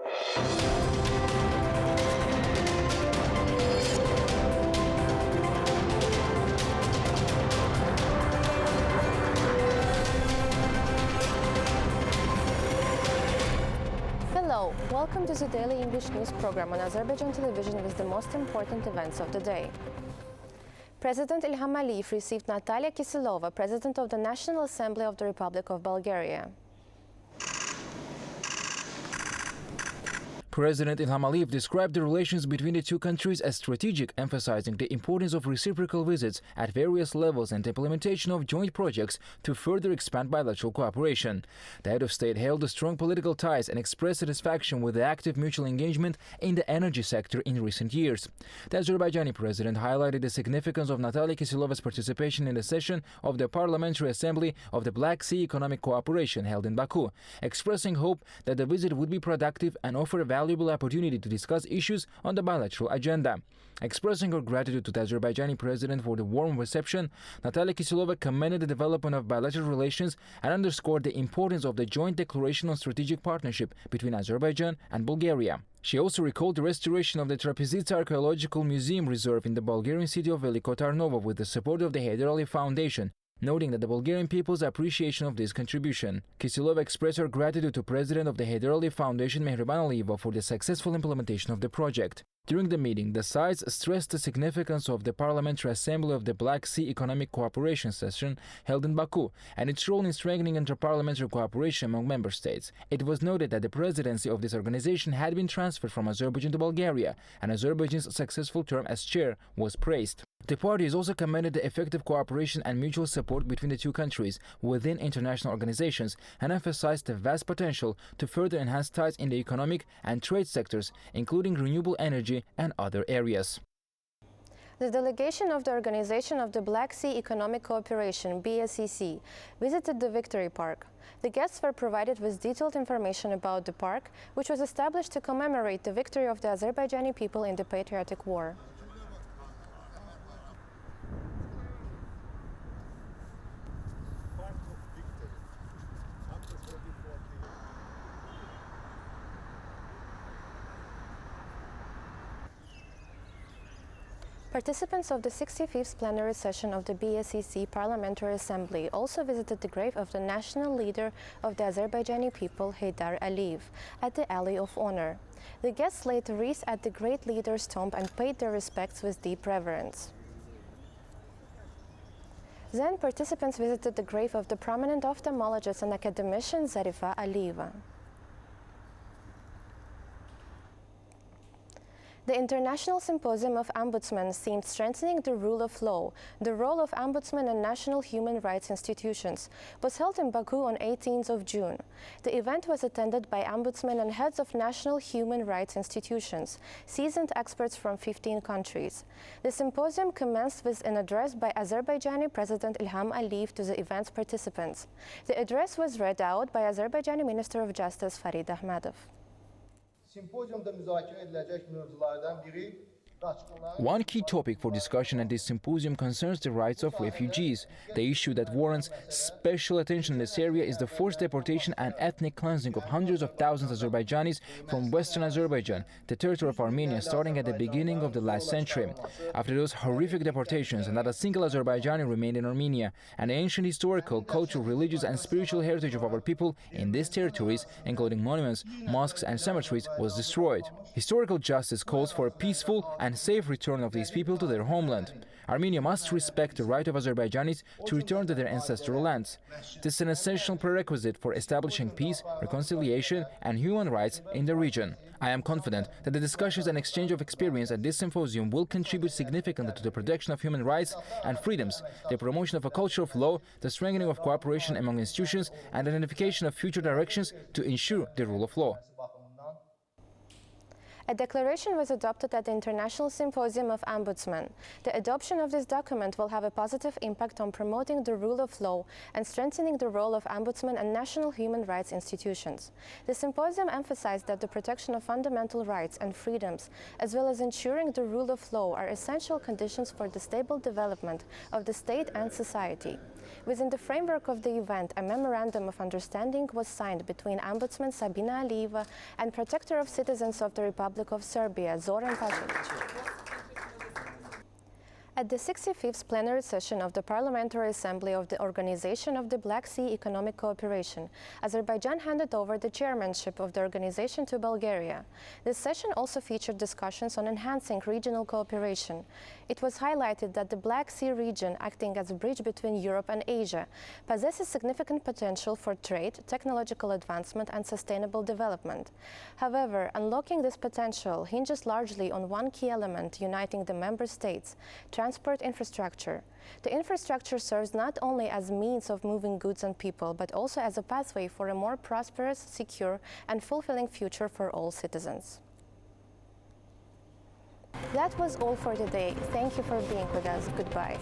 Hello, welcome to the Daily English News program on Azərbaycan Televiziya with the most important events of the day. President İlham Əliyev received Natalia Kiselova, President of the National Assembly of the Republic of Bulgaria. President İlham Əliyev described the relations between the two countries as strategic, emphasizing the importance of reciprocal visits at various levels and the implementation of joint projects to further expand bilateral cooperation. The head of state held strong political ties and expressed satisfaction with the active mutual engagement in the energy sector in recent years. The Azerbaijani president highlighted the significance of Natalia Kiselova's participation in the session of the Parliamentary Assembly of the Black Sea Economic Cooperation held in Baku, expressing hope that the visit would be productive and offer a valuable opportunity to discuss issues on the bilateral agenda. Expressing her gratitude to the Azerbaijani president for the warm reception, Natalia Kiselova commended the development of bilateral relations and underscored the importance of the joint declaration on strategic partnership between Azerbaijan and Bulgaria. She also recalled the restoration of the Trapezitsa Archaeological Museum Reserve in the Bulgarian city of Veliko Tarnovo with the support of the Heydar Aliyev Foundation, noting that the Bulgarian people's appreciation of this contribution. Kiselova expressed her gratitude to President of the Heydar Aliyev Foundation Mehriban Aliyeva for the successful implementation of the project. During the meeting, the sides stressed the significance of the Parliamentary Assembly of the Black Sea Economic Cooperation session held in Baku and its role in strengthening inter-parliamentary cooperation among member states. It was noted that the presidency of this organization had been transferred from Azerbaijan to Bulgaria, and Azerbaijan's successful term as chair was praised. The parties also commended the effective cooperation and mutual support between the two countries within international organizations and emphasized the vast potential to further enhance ties in the economic and trade sectors, including renewable energy and other areas. The delegation of the Organization of the Black Sea Economic Cooperation, BSEC, visited the Victory Park. The guests were provided with detailed information about the park, which was established to commemorate the victory of the Azerbaijani people in the Patriotic War. Participants of the 65th plenary session of the BSEC Parliamentary Assembly also visited the grave of the national leader of the Azerbaijani people, Heydar Aliyev, at the Alley of Honor. The guests laid wreaths at the great leader's tomb and paid their respects with deep reverence. Then participants visited the grave of the prominent ophthalmologist and academician Zarifa Aliyeva. The International Symposium of Ombudsmen themed Strengthening the Rule of Law, the Role of Ombudsmen and National Human Rights Institutions, was held in Baku on 18th of June. The event was attended by ombudsmen and heads of national human rights institutions, seasoned experts from 15 countries. The symposium commenced with an address by Azerbaijani President İlham Əliyev to the event's participants. The address was read out by Azerbaijani Minister of Justice Farid Ahmedov. Simpozyumda müzakirə ediləcək mövzulardan biri One key topic for discussion at this symposium concerns the rights of refugees. The issue that warrants special attention in this area is the forced deportation and ethnic cleansing of hundreds of thousands of Azerbaijanis from western Azerbaijan, the territory of Armenia, starting at the beginning of the last century. After those horrific deportations, not a single Azerbaijani remained in Armenia, and the ancient historical, cultural, religious and spiritual heritage of our people in these territories, including monuments, mosques and cemeteries, was destroyed. Historical justice calls for a peaceful and safe return of these people to their homeland. Armenia must respect the right of Azerbaijanis to return to their ancestral lands. This is an essential prerequisite for establishing peace, reconciliation and human rights in the region. I am confident that the discussions and exchange of experience at this symposium will contribute significantly to the protection of human rights and freedoms, the promotion of a culture of law, the strengthening of cooperation among institutions, and the identification of future directions to ensure the rule of law. A declaration was adopted at the International Symposium of Ombudsmen. The adoption of this document will have a positive impact on promoting the rule of law and strengthening the role of ombudsmen and national human rights institutions. The symposium emphasized that the protection of fundamental rights and freedoms, as well as ensuring the rule of law, are essential conditions for the stable development of the state and society. Within the framework of the event, a memorandum of understanding was signed between Ombudsman Sabina Alieva and Protector of Citizens of the Republic of Serbia, Zoran Pačelić. At the 65th plenary session of the Parliamentary Assembly of the Organization of the Black Sea Economic Cooperation, Azerbaijan handed over the chairmanship of the organization to Bulgaria. This session also featured discussions on enhancing regional cooperation. It was highlighted that the Black Sea region, acting as a bridge between Europe and Asia, possesses significant potential for trade, technological advancement, and sustainable development. However, unlocking this potential hinges largely on one key element uniting the member states: transport infrastructure. The infrastructure serves not only as means of moving goods and people, but also as a pathway for a more prosperous, secure, and fulfilling future for all citizens. That was all for today. Thank you for being with us. Goodbye.